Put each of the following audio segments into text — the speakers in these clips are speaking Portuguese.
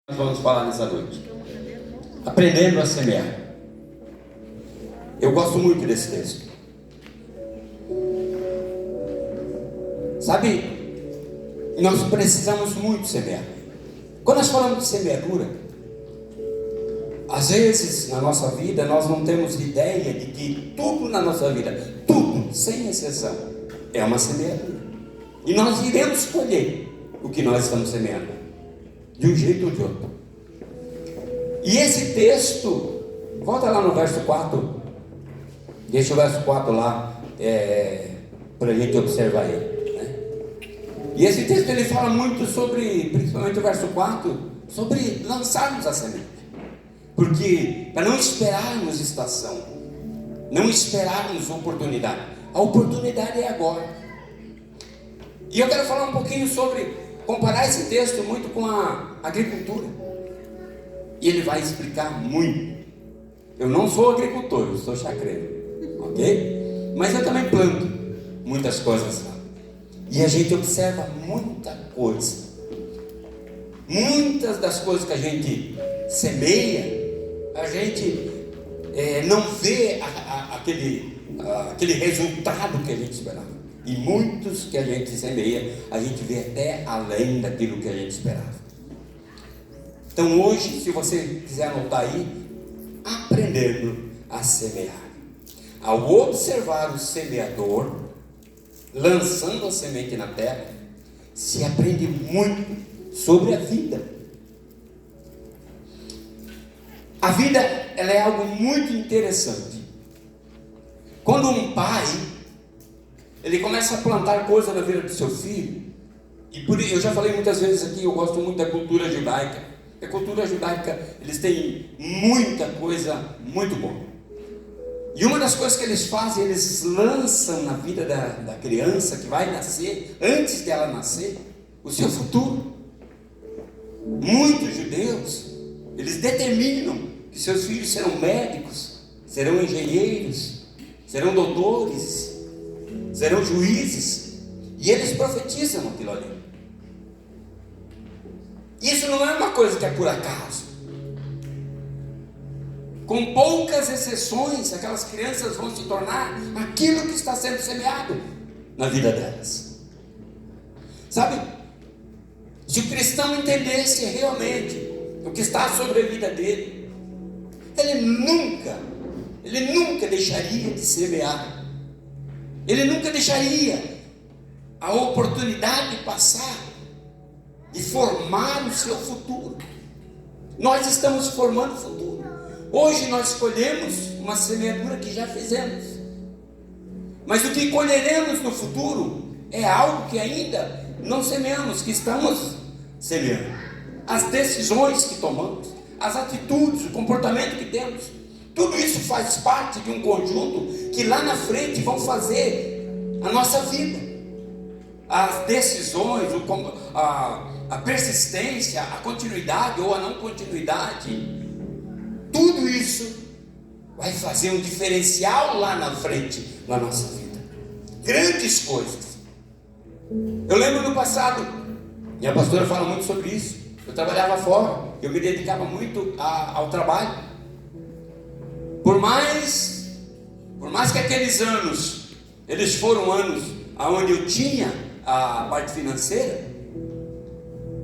Nós vamos falar nessa noite. Aprendendo a semear. Eu gosto muito desse texto. Sabe, nós precisamos muito semear. Quando nós falamos de semeadura, às vezes na nossa vida nós não temos ideia de que tudo na nossa vida, tudo, sem exceção, é uma semeadura. E nós iremos colher o que nós estamos semeando, de um jeito ou de outro. E esse texto, volta lá no verso 4, deixa o verso 4 lá, para a gente observar ele, né? E esse texto ele fala muito sobre, principalmente o verso 4, sobre lançarmos a semente. Porque para não esperarmos estação, não esperarmos oportunidade, a oportunidade é agora. E eu quero falar um pouquinho sobre, comparar esse texto muito com a agricultura. E ele vai explicar muito. Eu não sou agricultor, eu sou chacreiro, ok? Mas eu também planto muitas coisas lá. E a gente observa muita coisa. Muitas das coisas que a gente semeia, a gente não vê aquele resultado que a gente esperava. E muitos que a gente semeia, a gente vê até além daquilo que a gente esperava. Então hoje, se você quiser anotar aí, aprendendo a semear. Ao observar o semeador lançando a semente na terra, se aprende muito sobre a vida. A vida, ela é algo muito interessante. Quando um pai, ele começa a plantar coisa na vida do seu filho, e eu já falei muitas vezes aqui, eu gosto muito da cultura judaica. A cultura judaica, eles têm muita coisa muito boa. E uma das coisas que eles fazem, eles lançam na vida da criança que vai nascer, antes dela nascer, o seu futuro. Muitos judeus, eles determinam que seus filhos serão médicos, serão engenheiros, serão doutores, serão juízes, e eles profetizam aquilo ali. Isso não é uma coisa que é por acaso. Com poucas exceções, aquelas crianças vão se tornar aquilo que está sendo semeado na vida delas. Sabe? Se o cristão entendesse realmente o que está sobre a vida dele, ele nunca deixaria de semear. Ele nunca deixaria a oportunidade de passar, de formar o seu futuro. Nós estamos formando o futuro. Hoje nós colhemos uma semeadura que já fizemos, mas o que colheremos no futuro é algo que ainda não semeamos, que estamos semeando. As decisões que tomamos, as atitudes, o comportamento que temos, tudo isso faz parte de um conjunto que lá na frente vão fazer a nossa vida. As decisões, a persistência, a continuidade ou a não continuidade, tudo isso vai fazer um diferencial lá na frente na nossa vida. Grandes coisas. Eu lembro no passado, e a pastora fala muito sobre isso, eu trabalhava fora, eu me dedicava muito ao trabalho. Por mais que aqueles anos, eles foram anos onde eu tinha a parte financeira,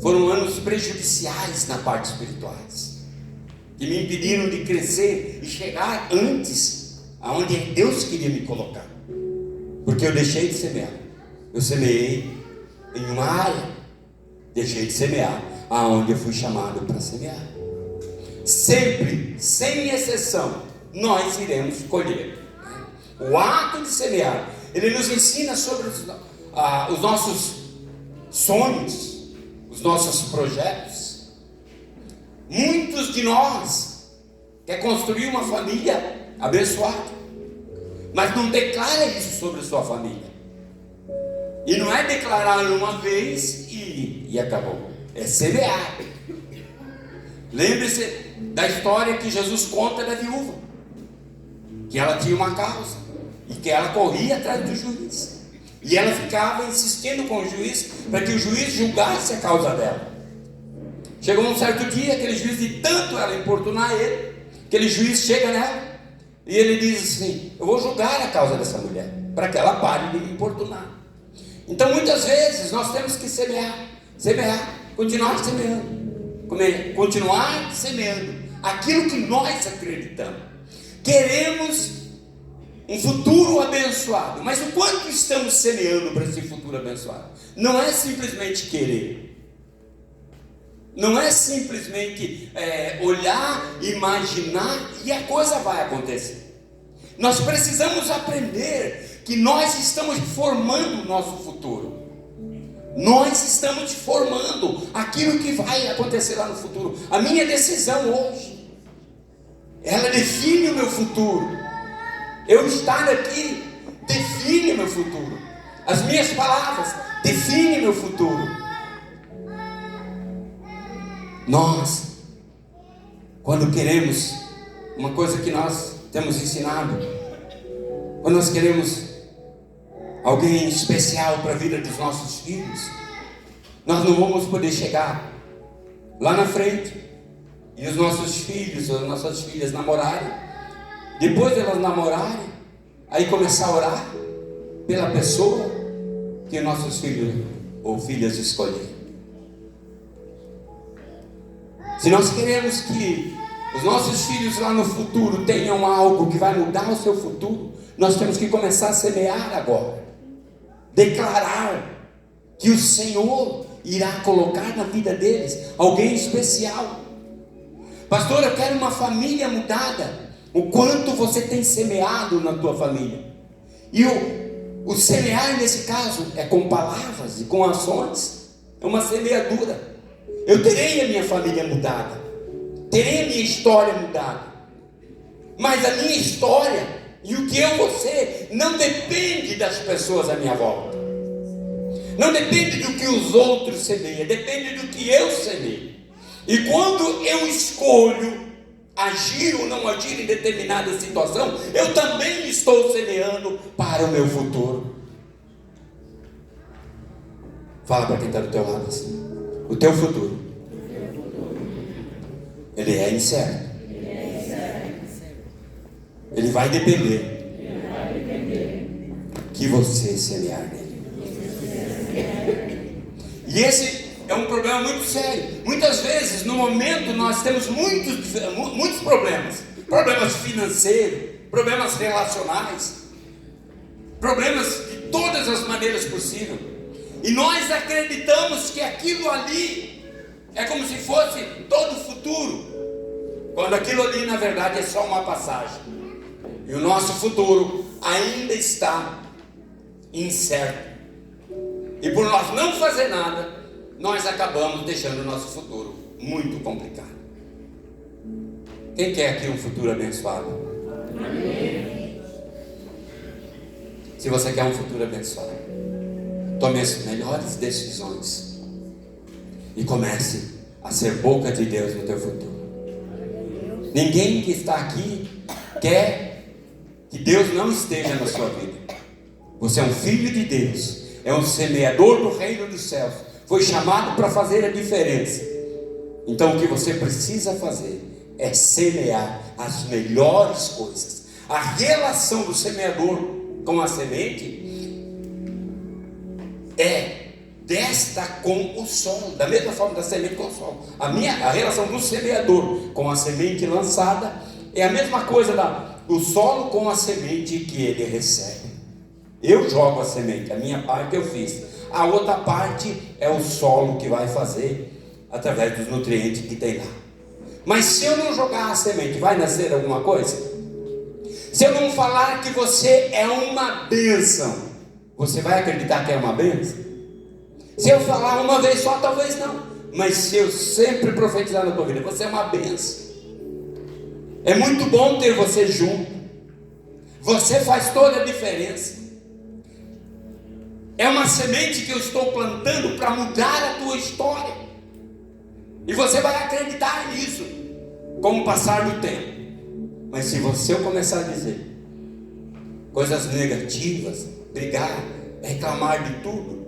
foram anos prejudiciais na parte espirituais, que me impediram de crescer e chegar antes aonde Deus queria me colocar, porque eu deixei de semear. Eu semeei em uma área, deixei de semear aonde eu fui chamado para semear. Sempre, sem exceção, nós iremos colher. O ato de semear, ele nos ensina sobre os nossos sonhos, os nossos projetos. Muitos de nós quer construir uma família abençoada, mas não declara isso sobre a sua família. E não é declarar uma vez e acabou, é semear. Lembre-se da história que Jesus conta da viúva, que ela tinha uma causa e que ela corria atrás do juiz, e ela ficava insistindo com o juiz para que o juiz julgasse a causa dela. Chegou um certo dia, aquele juiz, de tanto ela importunar ele, aquele juiz chega nela e ele diz assim: eu vou julgar a causa dessa mulher, para que ela pare de me importunar. Então muitas vezes nós temos que semear, continuar semeando aquilo que nós acreditamos. Queremos um futuro abençoado, mas o quanto estamos semeando para esse futuro abençoado? Não é simplesmente querer, não é simplesmente olhar, imaginar e a coisa vai acontecer. Nós precisamos aprender que nós estamos formando o nosso futuro. Nós estamos formando aquilo que vai acontecer lá no futuro. A minha decisão hoje, ela define o meu futuro. Eu estar aqui define meu futuro. As minhas palavras definem meu futuro. Nós, quando queremos uma coisa que nós temos ensinado, quando nós queremos alguém especial para a vida dos nossos filhos, nós não vamos poder chegar lá na frente e os nossos filhos, as nossas filhas namorarem. Depois de elas namorarem, aí começar a orar pela pessoa que nossos filhos ou filhas escolherem. Se nós queremos que os nossos filhos lá no futuro tenham algo que vai mudar o seu futuro, nós temos que começar a semear agora. Declarar que o Senhor irá colocar na vida deles alguém especial. Pastor, eu quero uma família mudada. O quanto você tem semeado na tua família? E o semear nesse caso é com palavras e com ações. É uma semeadura. Eu terei a minha família mudada, terei a minha história mudada, mas a minha história e o que eu vou ser não depende das pessoas à minha volta, não depende do que os outros semeiam, depende do que eu semeio. E quando eu escolho agir ou não agir em determinada situação, eu também estou semeando para o meu futuro. Fala para quem está do teu lado assim: o teu futuro, ele é incerto. Ele vai depender que você semear nele. E esse é um problema muito sério. Muitas vezes, no momento, nós temos muitos problemas. Problemas financeiros, problemas relacionais, problemas de todas as maneiras possíveis. E nós acreditamos que aquilo ali é como se fosse todo o futuro, quando aquilo ali na verdade é só uma passagem. E o nosso futuro ainda está incerto. E por nós não fazer nada, nós acabamos deixando o nosso futuro muito complicado. Quem quer aqui um futuro abençoado? Amém. Se você quer um futuro abençoado, tome as melhores decisões e comece a ser boca de Deus no teu futuro. Ninguém que está aqui quer que Deus não esteja na sua vida. Você é um filho de Deus, é um semeador do reino dos céus, foi chamado para fazer a diferença. Então o que você precisa fazer é semear as melhores coisas. A relação do semeador com a semente é desta com o solo, da mesma forma da semente com o solo. A relação do semeador com a semente lançada é a mesma coisa do solo com a semente que ele recebe. Eu jogo a semente, a minha parte eu fiz, a outra parte é o solo que vai fazer através dos nutrientes que tem lá. Mas se eu não jogar a semente, vai nascer alguma coisa? Se eu não falar que você é uma bênção, você vai acreditar que é uma bênção? Se eu falar uma vez só, talvez não. Mas se eu sempre profetizar na tua vida, você é uma bênção. É muito bom ter você junto. Você faz toda a diferença. É uma semente que eu estou plantando para mudar a tua história. E você vai acreditar nisso com o passar do tempo. Mas se você começar a dizer coisas negativas, brigar, reclamar de tudo,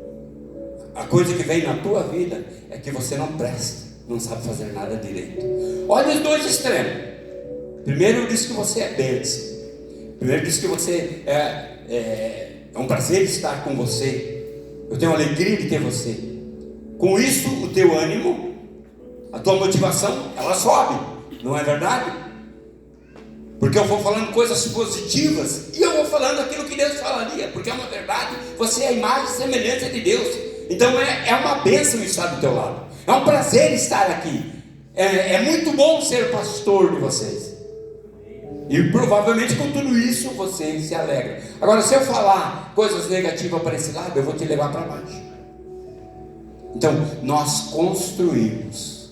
a coisa que vem na tua vida é que você não presta. não sabe fazer nada direito. Olha os dois extremos. Primeiro diz que você é bênção. Primeiro diz que você é um prazer estar com você. Eu tenho alegria de ter você. Com isso, o teu ânimo, a tua motivação, ela sobe. Não é verdade? Porque eu vou falando coisas positivas e eu vou falando aquilo que Deus falaria, porque é uma verdade. Você é a imagem e semelhança de Deus. Então é uma bênção estar do teu lado. É um prazer estar aqui. É muito bom ser pastor de vocês. E provavelmente com tudo isso você se alegra. Agora, se eu falar coisas negativas para esse lado, eu vou te levar para baixo. Então, nós construímos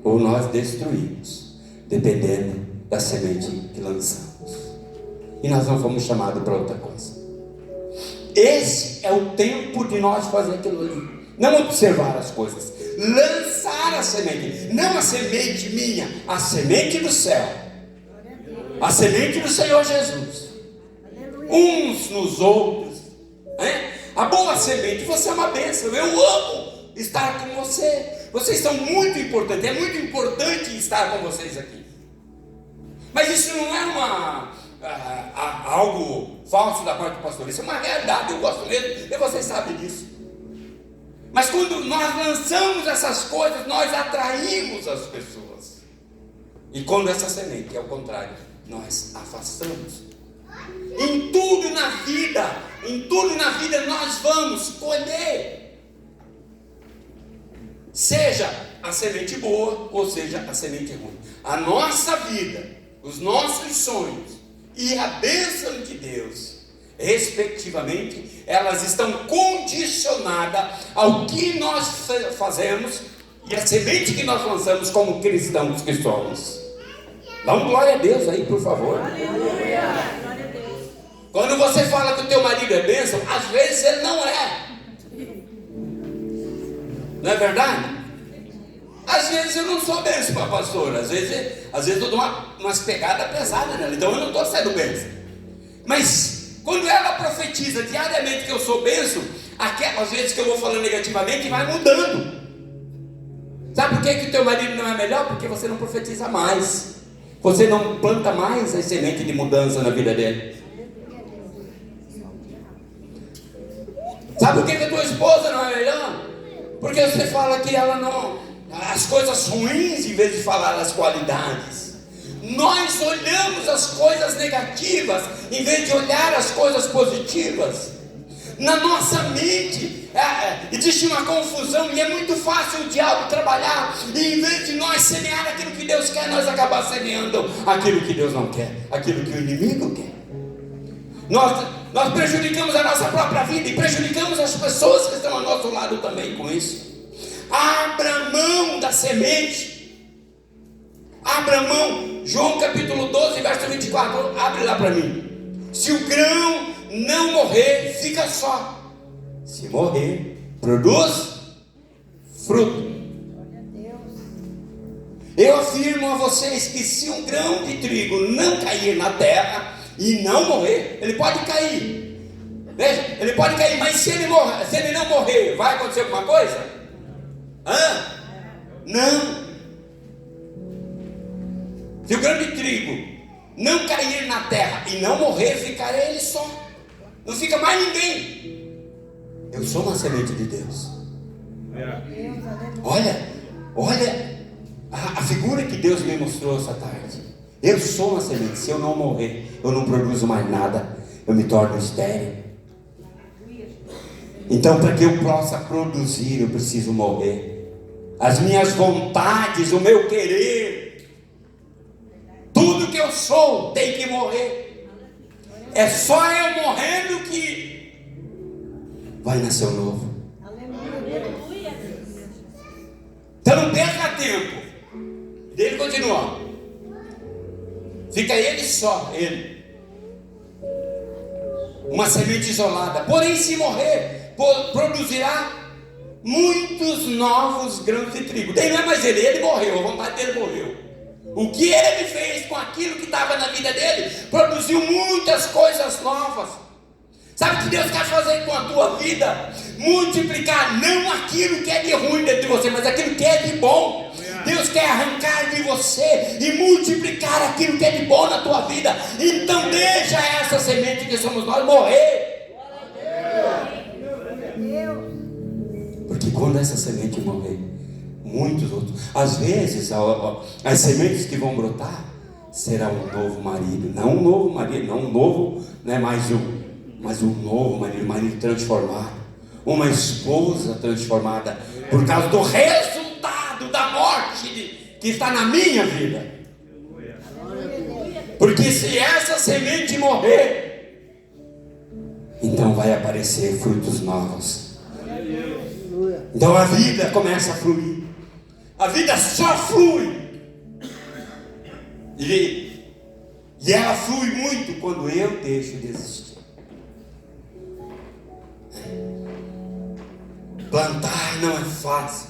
ou nós destruímos, dependendo da semente que lançamos. E nós não fomos chamados para outra coisa. Esse é o tempo de nós fazer aquilo ali. Não observar as coisas, lançar a semente. Não a semente minha, a semente do céu. A semente do Senhor Jesus. Uns nos outros. A boa semente. Você é uma bênção. Eu amo estar com você. Vocês são muito importantes. É muito importante estar com vocês aqui. Mas isso não é algo falso da parte do pastor. Isso é uma realidade. Eu gosto mesmo. E vocês sabem disso. Mas quando nós lançamos essas coisas, nós atraímos as pessoas. E quando essa semente é o contrário, nós afastamos. Em tudo na vida nós vamos colher. Seja a semente boa ou seja a semente ruim. A nossa vida, os nossos sonhos e a bênção de Deus, respectivamente, elas estão condicionadas ao que nós fazemos e a semente que nós lançamos como cristãos que somos. Dá um glória a Deus aí, por favor. Quando você fala que o teu marido é bênção, às vezes ele não é. Não é verdade? Às vezes eu não sou bênção para a pastora. Às vezes eu dou umas pegadas pesadas nela. Então eu não estou sendo bênção. Mas quando ela profetiza diariamente que eu sou bênção, aquelas vezes que eu vou falando negativamente, vai mudando. Sabe por que o teu marido não é melhor? Porque você não profetiza mais. Você não planta mais a semente de mudança na vida dele. Sabe por que a tua esposa não é melhor? Porque você fala que ela não... as coisas ruins em vez de falar as qualidades. Nós olhamos as coisas negativas em vez de olhar as coisas positivas. Na nossa mente existe uma confusão e é muito fácil o diabo trabalhar, e em vez de nós semear aquilo que Deus quer, nós acabar semeando aquilo que Deus não quer, aquilo que o inimigo quer. Nós prejudicamos a nossa própria vida e prejudicamos as pessoas que estão ao nosso lado também com isso. Abra mão da semente. Abra mão. João capítulo 12, verso 24. Abre lá para mim. Se o grão não morrer, fica só. Se morrer, produz fruto. Eu afirmo a vocês que se um grão de trigo não cair na terra e não morrer, ele pode cair. Veja, ele pode cair, mas se ele não morrer, vai acontecer alguma coisa? Não. Se o grão de trigo não cair na terra e não morrer, ficará ele só. Não fica mais ninguém. Eu sou uma semente de Deus. Olha a figura que Deus me mostrou essa tarde. Eu sou uma semente. Se eu não morrer, eu não produzo mais nada. Eu me torno estéril. Então, para que eu possa produzir, eu preciso morrer. As minhas vontades, o meu querer, tudo que eu sou tem que morrer. É só eu morrendo que vai nascer o novo. Então não perca tempo. Ele continua. Fica ele só, ele. Uma semente isolada. Porém, se morrer, produzirá muitos novos grãos de trigo. Daí não é mais ele morreu, a vontade dele morreu. O que ele fez com aquilo que estava na vida dele, produziu muitas coisas novas. Sabe o que Deus quer fazer com a tua vida? Multiplicar não aquilo que é de ruim dentro de você, mas aquilo que é de bom. Deus quer arrancar de você e multiplicar aquilo que é de bom na tua vida. Então deixa essa semente que somos nós morrer. Porque quando essa semente morrer, muitos outros, às vezes as sementes que vão brotar será um novo marido, não um novo marido, não um novo, né, mas um novo marido, um marido transformado, uma esposa transformada, por causa do resultado da morte que está na minha vida. Porque se essa semente morrer, então vai aparecer frutos novos. Então a vida começa a fluir. A vida só flui. E ela flui muito quando eu deixo de existir. Plantar não é fácil.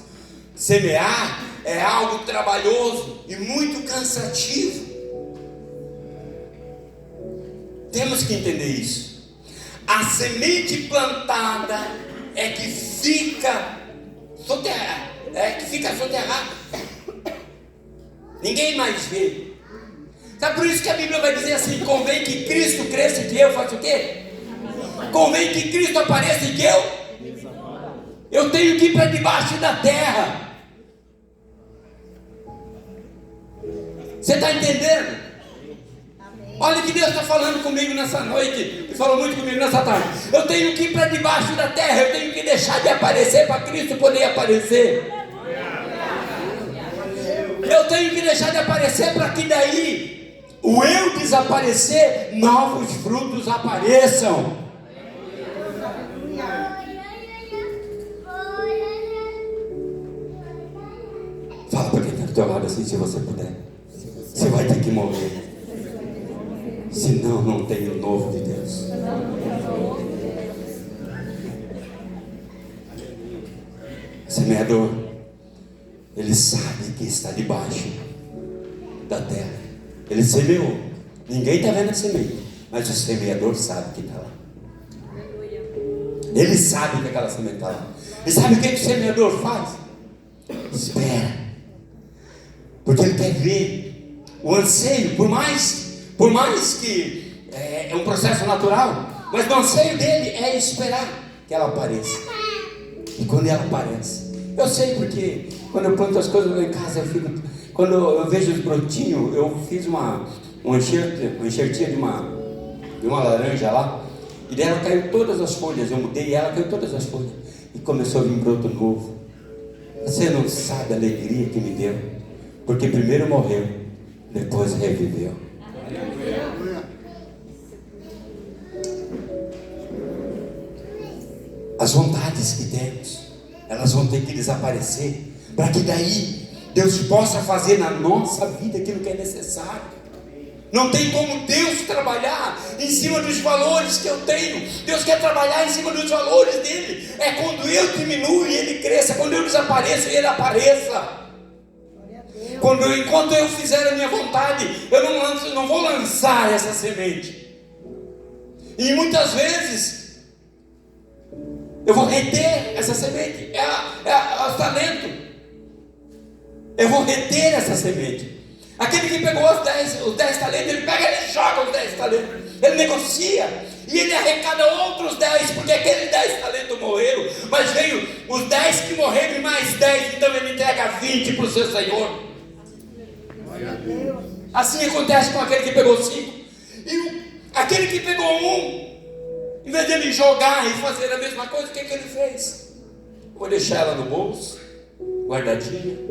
Semear é algo trabalhoso e muito cansativo. Temos que entender isso. A semente plantada é que fica soterrada. Ninguém mais vê. Sabe por isso que a Bíblia vai dizer assim: convém que Cristo cresça e que eu faça o quê? Convém que Cristo apareça e que eu tenho que ir para debaixo da terra. Você está entendendo? Olha que Deus está falando comigo nessa noite, e falou muito comigo nessa tarde. Eu tenho que ir para debaixo da terra, eu tenho que deixar de aparecer para Cristo poder aparecer. Eu tenho que deixar de aparecer para que daí o eu desaparecer, novos frutos apareçam. Fala para quem está do teu lado assim, se você puder. Você vai ter que morrer. Senão não tem o novo de Deus. O semeador, ele sabe que está debaixo da terra. Ele semeou. Ninguém está vendo a semente, mas o semeador sabe que está lá. Ele sabe que aquela semente está lá. E sabe o que o semeador faz? Espera. Porque ele quer ver o anseio, por mais que é um processo natural, mas o anseio dele é esperar que ela apareça. E quando ela aparece, eu sei porque quando eu planto as coisas lá em casa, quando eu vejo os brotinhos, eu fiz uma enxertinha de uma laranja lá, e dela caiu todas as folhas. Eu mudei ela, caiu todas as folhas, e começou a vir broto novo. Você não sabe a alegria que me deu, porque primeiro morreu, depois reviveu. As vontades que temos, elas vão ter que desaparecer, para que daí Deus possa fazer na nossa vida aquilo que é necessário. Não tem como Deus trabalhar em cima dos valores que eu tenho. Deus quer trabalhar em cima dos valores dele. É quando eu diminuo e ele cresça, quando eu desapareço e ele apareça. Enquanto eu fizer a minha vontade, eu não vou lançar essa semente. E muitas vezes eu vou reter essa semente. É o talento. Eu vou reter essa semente. Aquele que pegou os 10 talentos, ele pega e ele joga os 10 talentos. Ele negocia e ele arrecada outros 10, porque aqueles 10 talentos morreram, mas veio os 10 que morreram e mais 10, então ele entrega 20 para o seu Senhor. Assim acontece com aquele que pegou 5. E aquele que pegou 1, em vez de ele jogar e fazer a mesma coisa, o que ele fez? Vou deixar ela no bolso, guardadinha.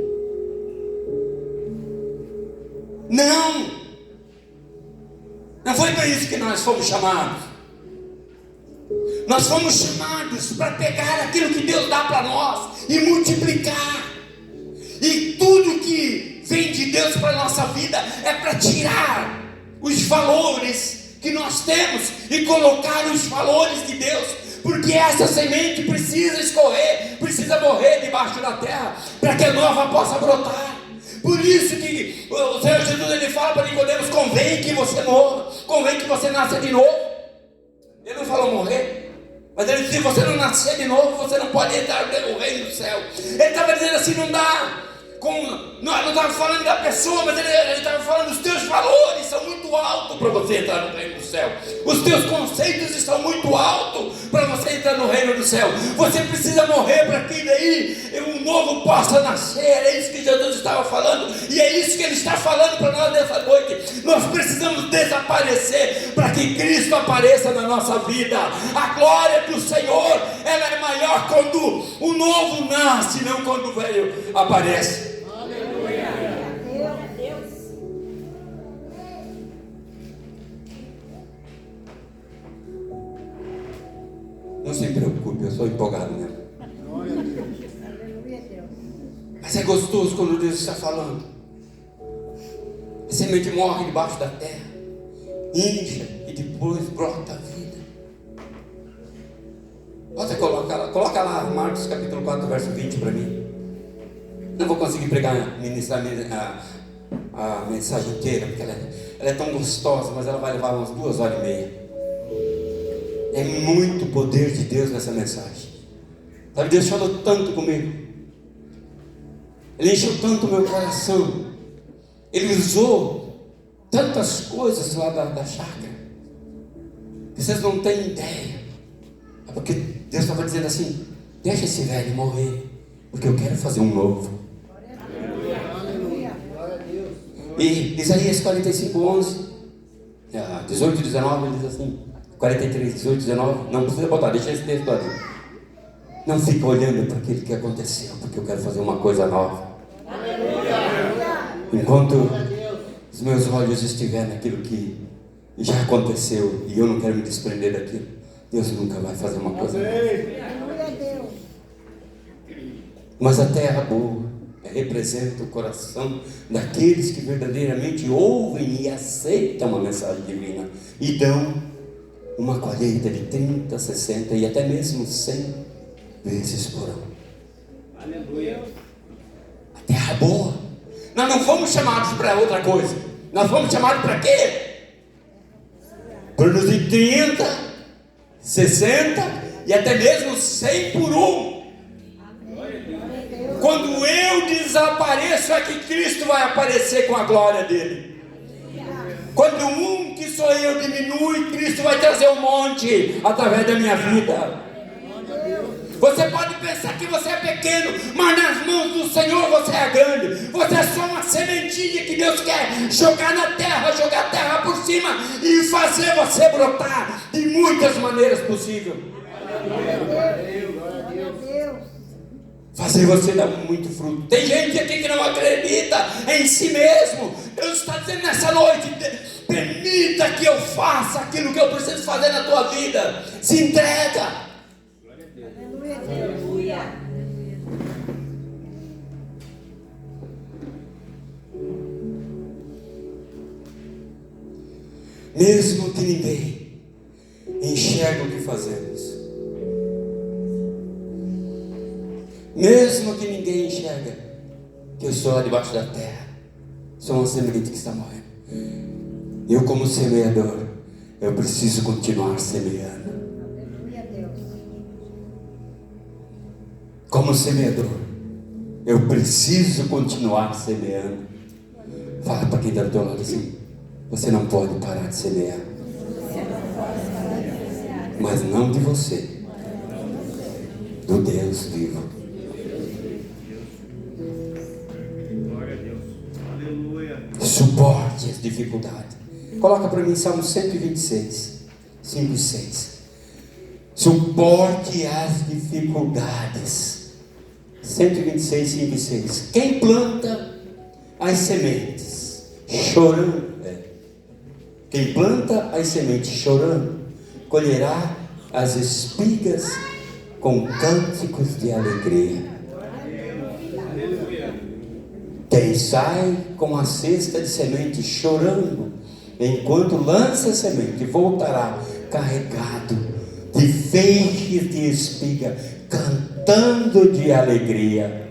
Não foi para isso que nós fomos chamados. Nós fomos chamados para pegar aquilo que Deus dá para nós e multiplicar. E tudo que vem de Deus para a nossa vida é para tirar os valores que nós temos e colocar os valores de Deus, porque essa semente precisa escorrer, precisa morrer debaixo da terra para que a nova possa brotar. Por isso que o Senhor Jesus, ele fala para Nicodemos: convém que você morra, convém que você nasça de novo. Ele não falou morrer, mas ele disse: se você não nascer de novo, você não pode entrar no reino do céu. Ele estava dizendo assim: não dá. Não estava falando da pessoa, mas ele estava falando os teus valores são muito altos para você entrar no reino do céu. Os teus conceitos estão muito altos para você entrar no reino do céu. Você precisa morrer para que daí um novo possa nascer. É isso que Jesus estava falando, e é isso que Ele está falando para nós nessa noite. Nós precisamos desaparecer para que Cristo apareça na nossa vida. A glória do Senhor, ela é maior quando o novo nasce, não quando o velho aparece. Não se preocupe, eu sou empolgado mesmo. Mas é gostoso quando Deus está falando. A semente morre debaixo da terra, incha e depois brota a vida. Coloca lá Marcos capítulo 4, verso 20 para mim. Não vou conseguir ministrar a mensagem inteira, porque ela é tão gostosa, mas ela vai levar umas 2h30. É muito poder de Deus nessa mensagem. Sabe, Deus falou tanto comigo. Ele encheu tanto o meu coração. Ele usou tantas coisas lá da chácara, que vocês não têm ideia. É porque Deus estava dizendo assim: deixa esse velho morrer, porque eu quero fazer um novo. E Isaías 45:11, 18, 19, ele diz assim: 43, 18, 19, não precisa botar, deixa esse texto ali. Não fica olhando para aquilo que aconteceu, porque eu quero fazer uma coisa nova. Enquanto os meus olhos estiverem naquilo que já aconteceu e eu não quero me desprender daquilo, Deus nunca vai fazer uma coisa nova. Mas a terra boa representa o coração daqueles que verdadeiramente ouvem e aceitam a mensagem divina e dão uma colheita de 30, 60 e até mesmo 100 vezes por ano. Aleluia. A terra boa. Nós não fomos chamados para outra coisa. Nós fomos chamados para quê? Produzir 30, 60 e até mesmo 100 por um. Quando eu desapareço, é que Cristo vai aparecer com a glória dele. Quando um que sou eu diminui, Cristo vai trazer um monte através da minha vida. Você pode pensar que você é pequeno, mas nas mãos do Senhor você é grande. Você é só uma sementinha que Deus quer jogar na terra, jogar a terra por cima e fazer você brotar de muitas maneiras possíveis. Fazer você dar muito fruto. Tem gente aqui que não acredita em si mesmo. Deus está dizendo nessa noite: permita que eu faça aquilo que eu preciso fazer na tua vida. Se entrega. Aleluia. Mesmo que ninguém enxergue o que fazemos, mesmo que ninguém enxergue que eu estou lá debaixo da terra, sou uma semente que está morrendo, eu como semeador, eu preciso continuar semeando. Como semeador, eu preciso continuar semeando. Fala para quem está do teu lado assim: você não pode parar de semear. Mas não de você, do Deus vivo. Glória a Deus. Aleluia. Suporte as dificuldades. Coloca para mim Salmo 126, 5 e 6. Suporte as dificuldades. 126, 5 e 6. Quem planta as sementes chorando, quem planta as sementes chorando, colherá as espigas com cânticos de alegria. Quem sai com a cesta de semente chorando, enquanto lança a semente, voltará carregado de feixes de espiga, cantando de alegria.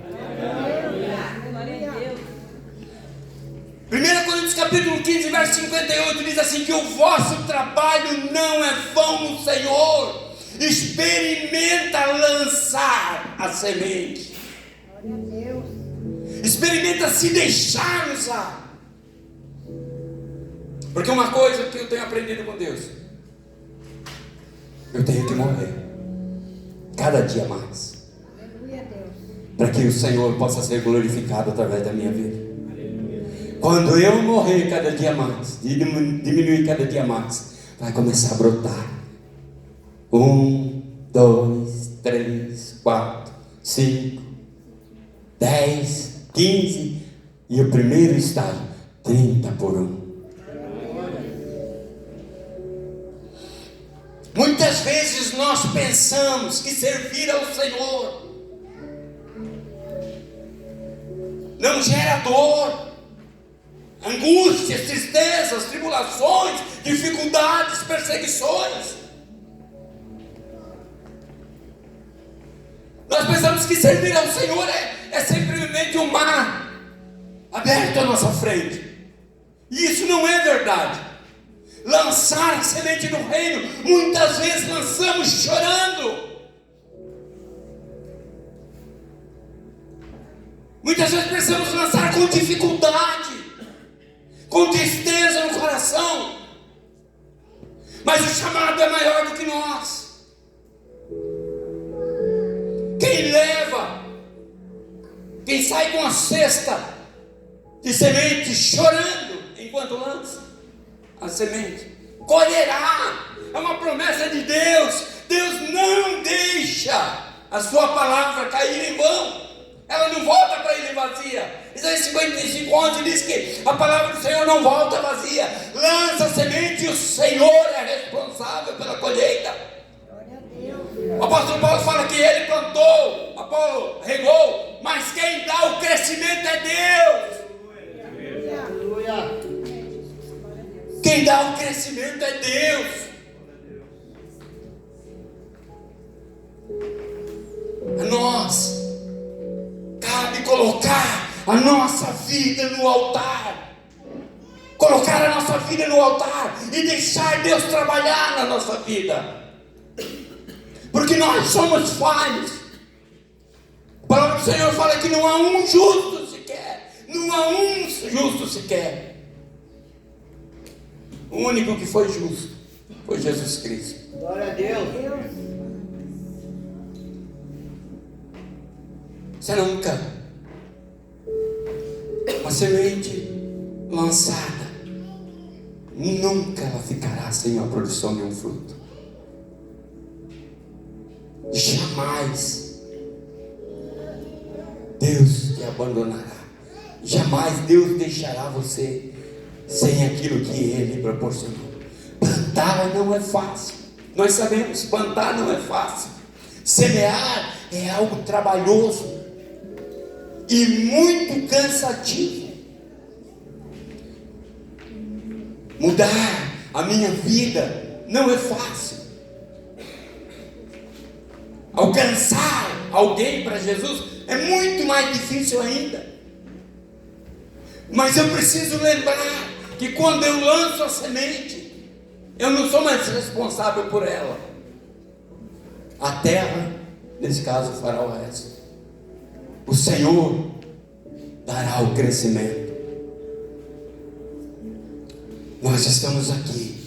1 Coríntios capítulo 15, verso 58 diz assim: que o vosso trabalho não é vão no Senhor. Experimenta lançar a semente. Experimenta se deixar usar. Porque uma coisa que eu tenho aprendido com Deus: eu tenho que morrer cada dia mais, para que o Senhor possa ser glorificado através da minha vida. Quando eu morrer cada dia mais, diminuir cada dia mais, vai começar a brotar. 1, 2, 3, 4, 5, 10, 15, e o primeiro estágio, 30 por 1. Muitas vezes nós pensamos que servir ao Senhor não gera dor, angústias, tristezas, tribulações, dificuldades, perseguições. Nós pensamos que servir ao Senhor é simplesmente um mar aberto à nossa frente. E isso não é verdade. Lançar a semente do reino, muitas vezes lançamos chorando. Muitas vezes precisamos lançar com dificuldade, com tristeza no coração. Mas o chamado é maior do que nós. Quem leva, quem sai com a cesta de semente chorando enquanto lança a semente, colherá. É uma promessa de Deus. Deus não deixa a sua palavra cair em vão. Ela não volta para ele vazia. Isaías 55:11 diz que a palavra do Senhor não volta vazia. Lança a semente e o Senhor é responsável pela colheita. O apóstolo Paulo fala que ele plantou, Apolo regou, mas quem dá o crescimento é Deus. Quem dá o crescimento é Deus. A nós cabe colocar a nossa vida no altar. Colocar a nossa vida no altar e deixar Deus trabalhar na nossa vida. Porque nós somos falhos. A palavra do Senhor fala que não há um justo sequer. Não há um justo sequer. O único que foi justo foi Jesus Cristo. Glória a Deus. Você nunca, uma semente lançada, nunca ela ficará sem a produção de um fruto. Jamais Deus te abandonará. Jamais Deus deixará você sem aquilo que Ele proporcionou. Plantar não é fácil. Nós sabemos, plantar não é fácil. Semear é algo trabalhoso e muito cansativo. Mudar a minha vida não é fácil. Alcançar alguém para Jesus é muito mais difícil ainda. Mas eu preciso lembrar que quando eu lanço a semente, eu não sou mais responsável por ela. A terra, nesse caso, fará o resto. O Senhor dará o crescimento. Nós estamos aqui,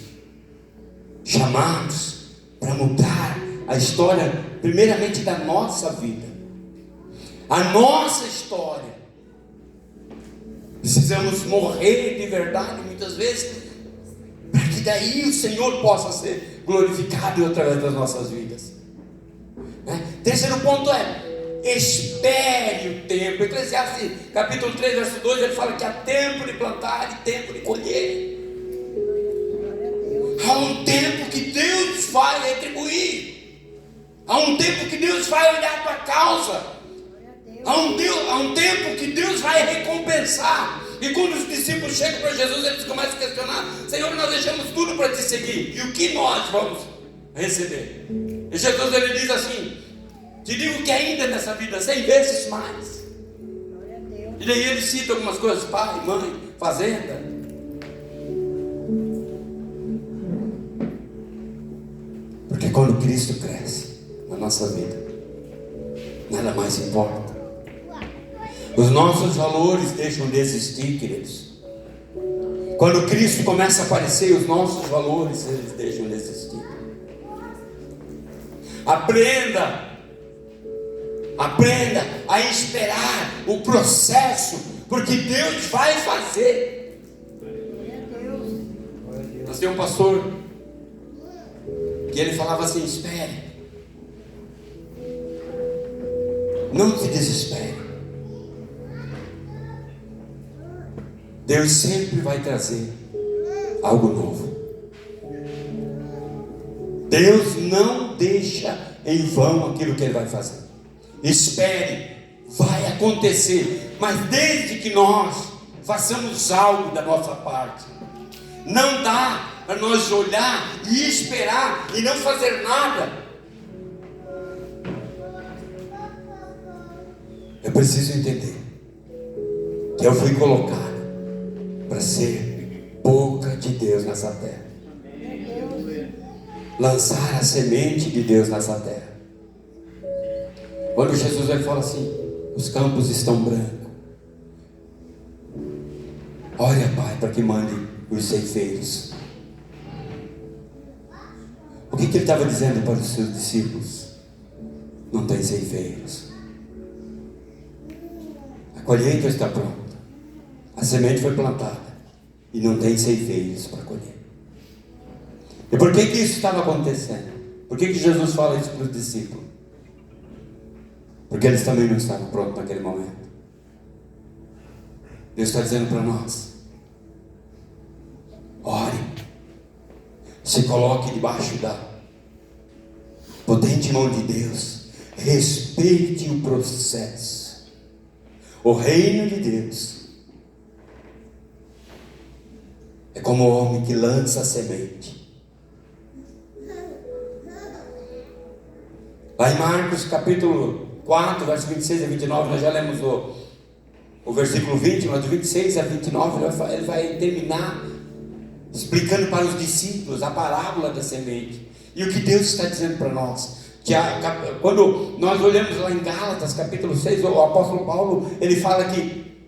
chamados para mudar a história, primeiramente da nossa vida. A nossa história. Precisamos morrer de verdade, muitas vezes, para que daí o Senhor possa ser glorificado através das nossas vidas. Terceiro ponto é: espere o tempo. Eclesiastes capítulo 3, verso 2, ele fala que há tempo de plantar e tempo de colher. Há um tempo que Deus vai retribuir. Há um tempo que Deus vai olhar a tua causa. Há um tempo que Deus vai recompensar. E quando os discípulos chegam para Jesus, eles começam a questionar: Senhor, nós deixamos tudo para te seguir, e o que nós vamos receber? E Jesus, ele diz assim: te digo que ainda nessa vida 100 vezes mais. E daí ele cita algumas coisas: pai, mãe, fazenda. Porque quando Cristo cresce na nossa vida, nada mais importa. Os nossos valores deixam de existir, queridos. Quando Cristo começa a aparecer, os nossos valores eles deixam de existir. Aprenda a esperar o processo, porque Deus vai fazer. Nós temos um pastor que ele falava assim: espere, não se desespere. Deus sempre vai trazer algo novo. Deus não deixa em vão aquilo que Ele vai fazer. Espere, vai acontecer, mas desde que nós façamos algo da nossa parte. Não dá para nós olhar e esperar e não fazer nada. Eu preciso entender que eu fui colocado para ser boca de Deus nessa terra, lançar a semente de Deus nessa terra. Quando Jesus vai falar assim: os campos estão brancos, ore, Pai, para que mande os ceifeiros. O que ele estava dizendo para os seus discípulos? Não tem ceifeiros. A colheita está pronta, a semente foi plantada e não tem ceifeiros para colher. E por que isso estava acontecendo? Por que Jesus fala isso para os discípulos? Porque eles também não estavam prontos naquele momento. Deus está dizendo para nós: ore, se coloque debaixo da potente mão de Deus, respeite o processo. O reino de Deus é como o homem que lança a semente. Lá em Marcos capítulo 4, verso 26 a 29, nós já lemos o versículo 20, mas do 26 a 29 ele vai terminar explicando para os discípulos a parábola da semente. E o que Deus está dizendo para nós, que quando nós olhamos lá em Gálatas capítulo 6, o apóstolo Paulo, ele fala que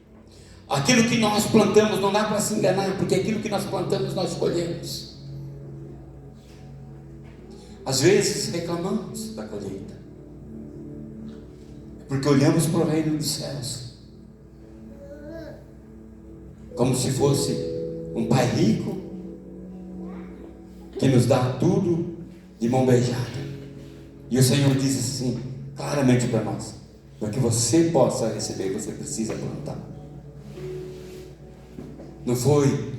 aquilo que nós plantamos não dá para se enganar, porque aquilo que nós plantamos nós colhemos. Às vezes reclamamos da colheita, porque olhamos para o reino dos céus como se fosse um pai rico que nos dá tudo de mão beijada. E o Senhor diz assim claramente para nós: para que você possa receber, você precisa plantar. Não foi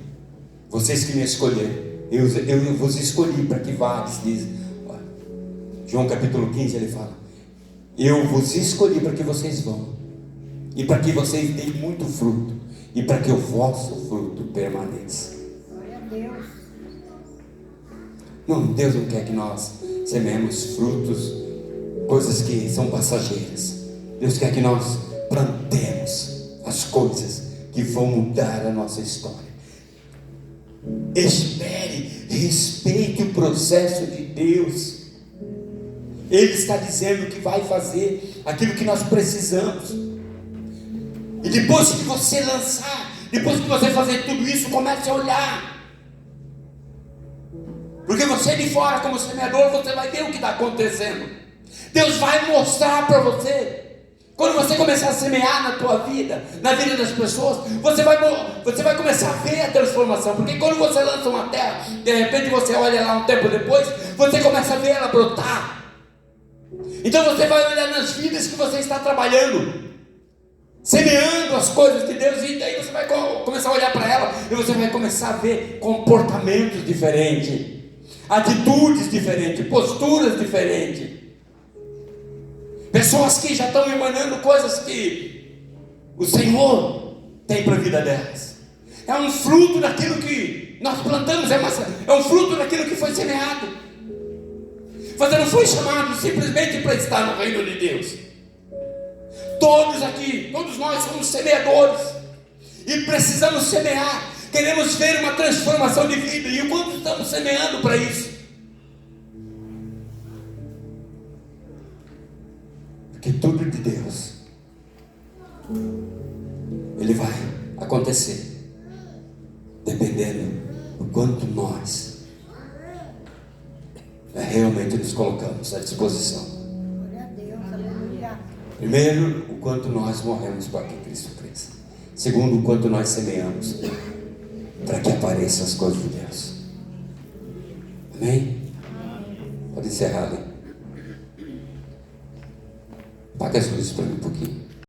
vocês que me escolheram, eu vos escolhi para que vades, diz João capítulo 15, ele fala: eu vos escolhi para que vocês vão, e para que vocês deem muito fruto, e para que o vosso fruto permaneça. Glória a Deus. Não, Deus não quer que nós sememos frutos, coisas que são passageiras. Deus quer que nós plantemos as coisas que vão mudar a nossa história. Espere, respeite o processo de Deus. Ele está dizendo que vai fazer aquilo que nós precisamos. E depois que você lançar, depois que você fazer tudo isso, comece a olhar. Porque você de fora, como semeador, você vai ver o que está acontecendo. Deus vai mostrar para você. Quando você começar a semear na tua vida, na vida das pessoas, você vai começar a ver a transformação. Porque quando você lança uma terra, de repente você olha lá um tempo depois, você começa a ver ela brotar. Então você vai olhar nas vidas que você está trabalhando, semeando as coisas de Deus, e daí você vai começar a olhar para ela, e você vai começar a ver comportamentos diferentes, atitudes diferentes, posturas diferentes, pessoas que já estão emanando coisas que o Senhor tem para a vida delas. É um fruto daquilo que nós plantamos, é um fruto daquilo que foi semeado. Você não foi chamado simplesmente para estar no reino de Deus. Todos aqui, todos nós somos semeadores e precisamos semear. Queremos ver uma transformação de vida, e o quanto estamos semeando para isso? Porque tudo de Deus ele vai acontecer, dependendo do quanto nós realmente nos colocamos à disposição. Glória a Deus, aleluia. Primeiro, o quanto nós morremos para que Cristo cresça. Segundo, o quanto nós semeamos para que apareçam as coisas de Deus. Amém? Pode encerrar ali. Apaga as luzes para